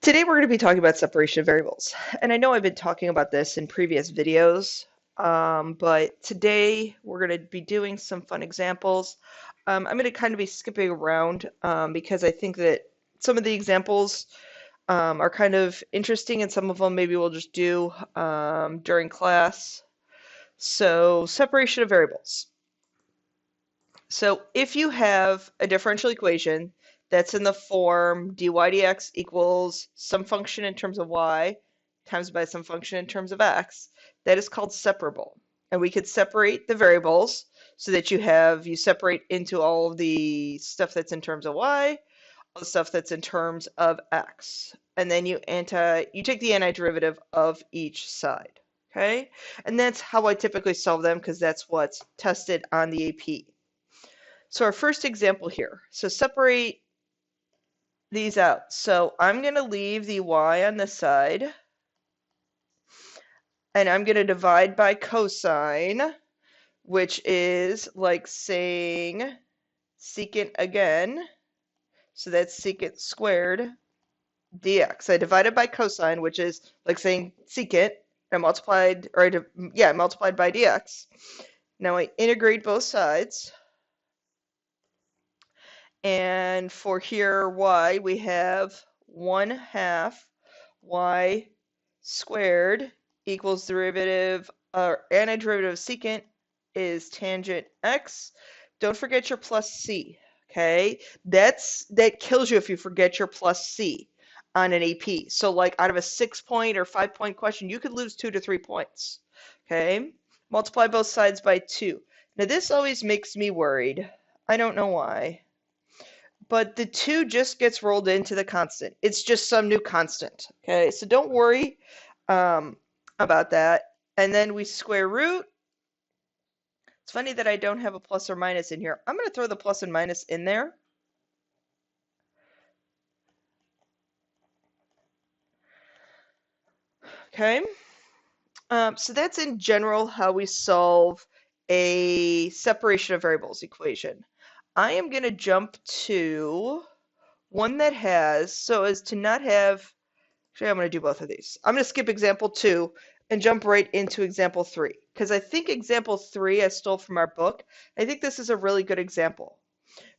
Today we're going to be talking about separation of variables. And I know I've been talking about this in previous videos, but today we're going to be doing some fun examples. I'm going to kind of be skipping around because I think that some of the examples are kind of interesting and some of them maybe we'll just do during class. So separation of variables. So if you have a differential equation that's in the form dy dx equals some function in terms of y times by some function in terms of x, that is called separable. And we could separate the variables so that you separate into all of the stuff that's in terms of y, all the stuff that's in terms of x. And then you take the antiderivative of each side. Okay? And that's how I typically solve them because that's what's tested on the AP. So our first example here. So separate these out. So I'm going to leave the y on this side. And I'm going to divide by cosine, which is like saying secant again. So that's secant squared dx. I divided by cosine, which is like saying secant. I multiplied by dx. Now I integrate both sides. And for here, y, we have 1/2 y squared equals antiderivative of secant is tangent x. Don't forget your plus c, okay? That kills you if you forget your plus c on an AP. So like out of a 6-point or 5-point question, you could lose 2 to 3 points, okay? Multiply both sides by 2. Now this always makes me worried. I don't know why. But the 2 just gets rolled into the constant. It's just some new constant. Okay, so don't worry about that. And then we square root. It's funny that I don't have a plus or minus in here. I'm going to throw the plus and minus in there. Okay, so that's in general how we solve a separation of variables equation. I am going to jump to one that has, so as to not have, actually I'm going to do both of these. I'm going to skip example 2 and jump right into example 3, because I think example 3 I stole from our book. I think this is a really good example,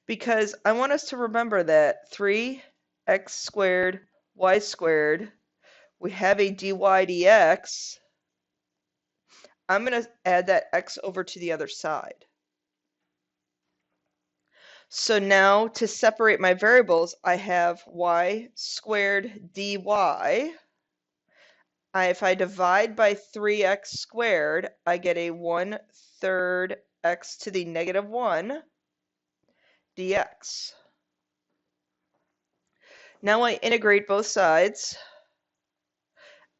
because I want us to remember that 3x squared y squared, we have a dy dx. I'm going to add that x over to the other side. So now to separate my variables, I have y squared dy. If I divide by 3x squared, I get a 1/3 x to the negative 1 dx. Now I integrate both sides,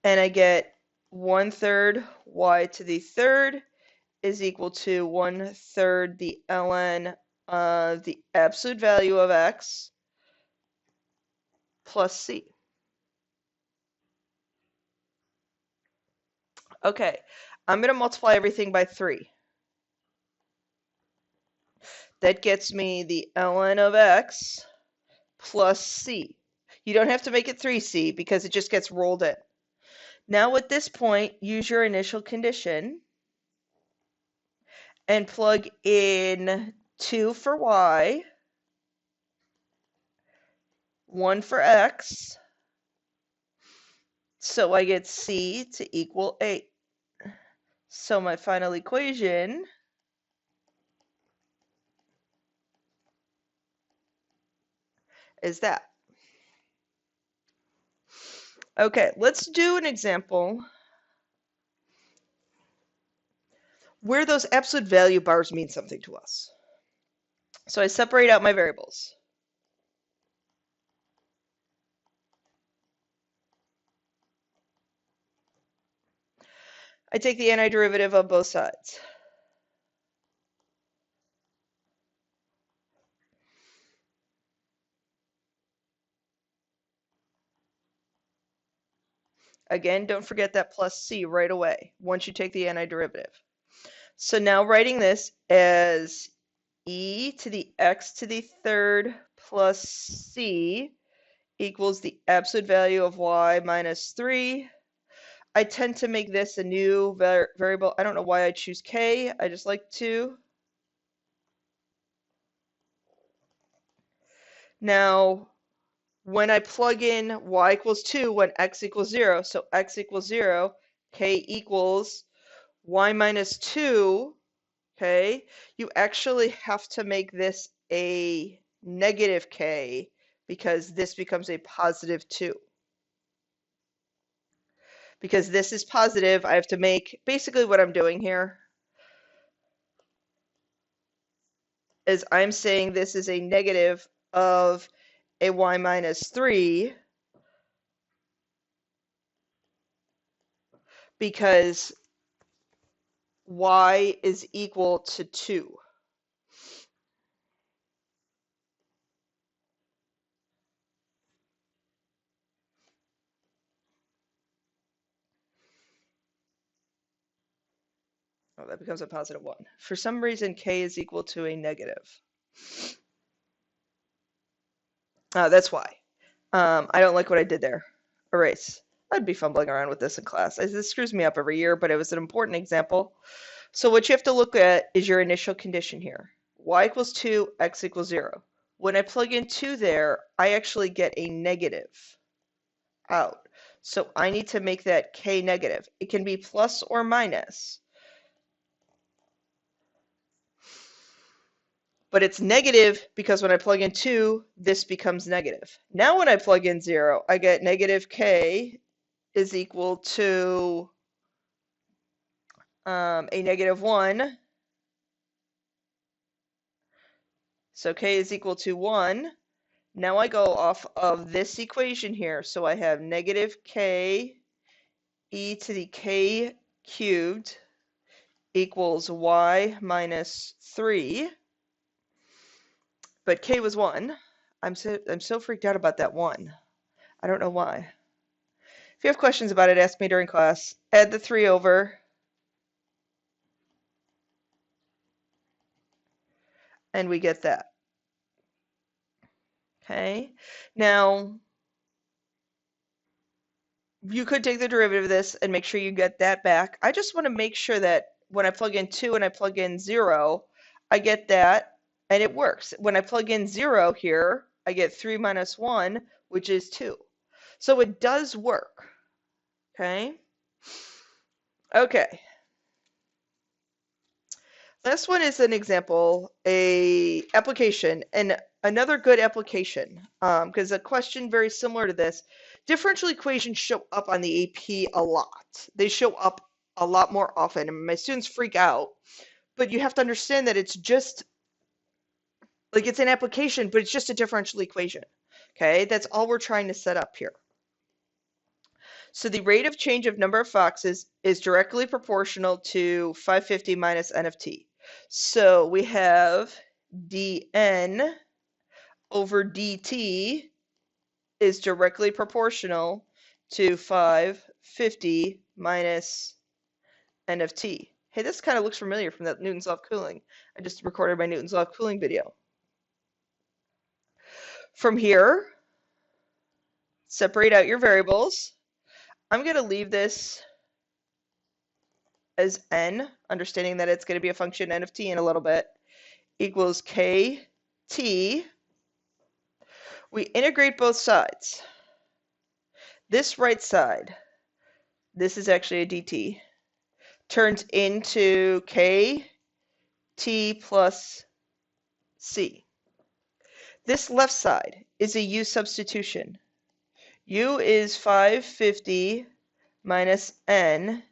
and I get 1/3 y to the third is equal to 1/3 the ln of the absolute value of x plus c. Okay, I'm going to multiply everything by 3. That gets me the ln of x plus c. You don't have to make it 3c because it just gets rolled in. Now at this point, use your initial condition and plug in 2 for y, 1 for x, so I get c to equal 8. So my final equation is that. Okay, let's do an example where those absolute value bars mean something to us. So I separate out my variables. I take the antiderivative of both sides. Again, don't forget that plus c right away once you take the antiderivative. So now writing this as e to the x to the third plus c equals the absolute value of y minus 3. I tend to make this a new variable. I don't know why I choose k. I just like to. Now, when I plug in y equals 2 when x equals 0, so x equals 0, k equals y minus 2, okay, you actually have to make this a negative k because this becomes a positive 2. Because this is positive, I have to make, basically what I'm doing here is I'm saying this is a negative of a y minus 3 because y is equal to 2. Oh, that becomes a positive 1. For some reason, k is equal to a negative. That's why. I don't like what I did there. Erase. I'd be fumbling around with this in class. This screws me up every year, but it was an important example. So what you have to look at is your initial condition here. Y equals 2, x equals 0. When I plug in 2 there, I actually get a negative out. So I need to make that k negative. It can be plus or minus. But it's negative because when I plug in 2, this becomes negative. Now when I plug in 0, I get negative k is equal to a negative 1. So k is equal to 1. Now I go off of this equation here. So I have negative k e to the k cubed equals y minus 3. But k was 1. I'm so freaked out about that 1. I don't know why. If you have questions about it, ask me during class. Add the 3 over. And we get that. Okay. Now, you could take the derivative of this and make sure you get that back. I just want to make sure that when I plug in 2 and I plug in 0, I get that, and it works. When I plug in 0 here, I get 3 minus 1, which is 2. So it does work. Okay? Okay. This one is an example, a application, and another good application, because a question very similar to this. Differential equations show up on the AP a lot. They show up a lot more often, and my students freak out. But you have to understand that it's just, like, it's an application, but it's just a differential equation. Okay, that's all we're trying to set up here. So the rate of change of number of foxes is directly proportional to 550 minus n of t. So we have dn over dt is directly proportional to 550 minus n of t. Hey, this kind of looks familiar from that Newton's law of cooling. I just recorded my Newton's law of cooling video. From here, separate out your variables. I'm going to leave this as n, understanding that it's going to be a function n of t in a little bit, equals kt. We integrate both sides. This right side, this is actually a dt, turns into kt plus c. This left side is a u substitution. U is 550 minus n.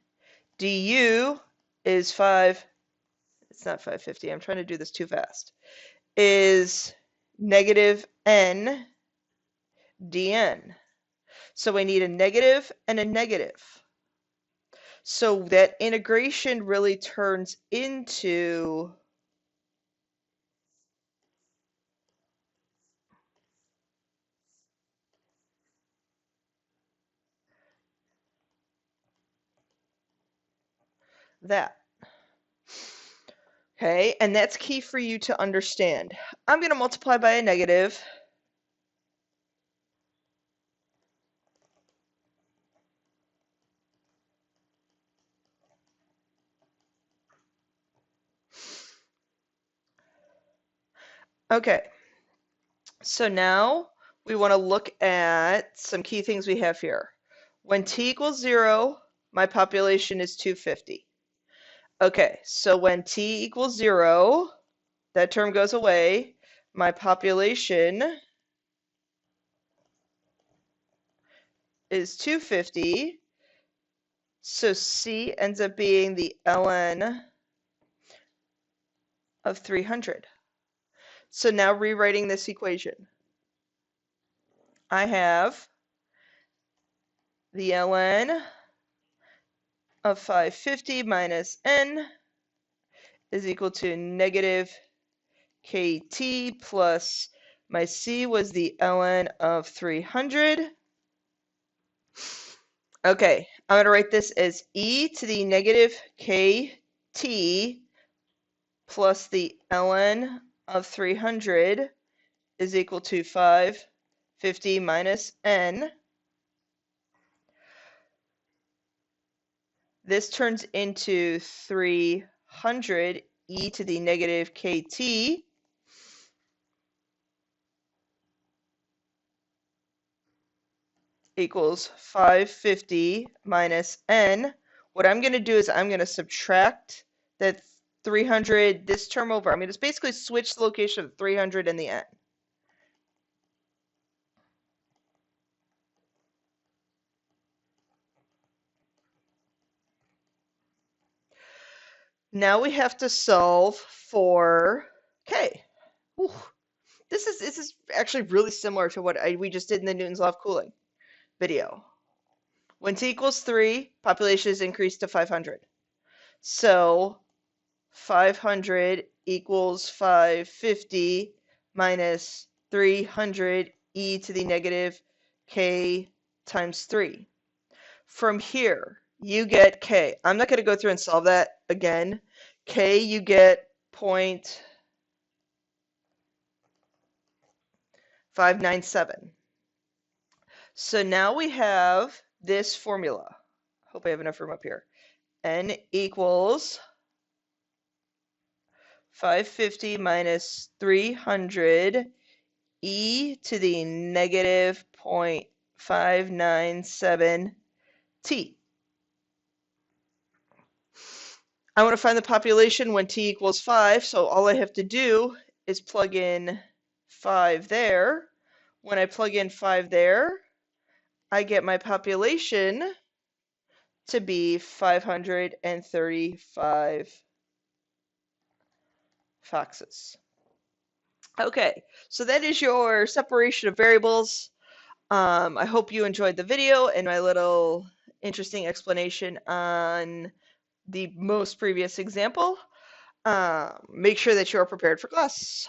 Du is it's not 550, I'm trying to do this too fast, is negative n dn. So I need a negative and a negative. So that integration really turns into that. Okay, and that's key for you to understand. I'm going to multiply by a negative. Okay, so now we want to look at some key things we have here. When t equals 0, my population is 250. Okay, so when t equals 0, that term goes away. My population is 250. So C ends up being the ln of 300. So now rewriting this equation, I have the ln of 550 minus n is equal to negative kt plus my C was the ln of 300. Okay, I'm going to write this as e to the negative kt plus the ln of 300 is equal to 550 minus n. This turns into 300 e to the negative kt equals 550 minus n. What I'm going to do is I'm going to subtract that 300, this term over. I'm going to basically switch the location of 300 and the n. Now we have to solve for k. Whew. This is actually really similar to what we just did in the Newton's law of cooling video. When t equals 3, population is increased to 500. So 500 equals 550 minus 300 e to the negative k times 3. From here, you get k. I'm not going to go through and solve that again. K, you get 0.597. So now we have this formula. Hope I have enough room up here. N equals 550 minus 300 e to the negative 0.597 t. I want to find the population when t equals 5, so all I have to do is plug in 5 there. When I plug in 5 there, I get my population to be 535 foxes. Okay, so that is your separation of variables. I hope you enjoyed the video and my little interesting explanation on the most previous example. Make sure that you are prepared for class.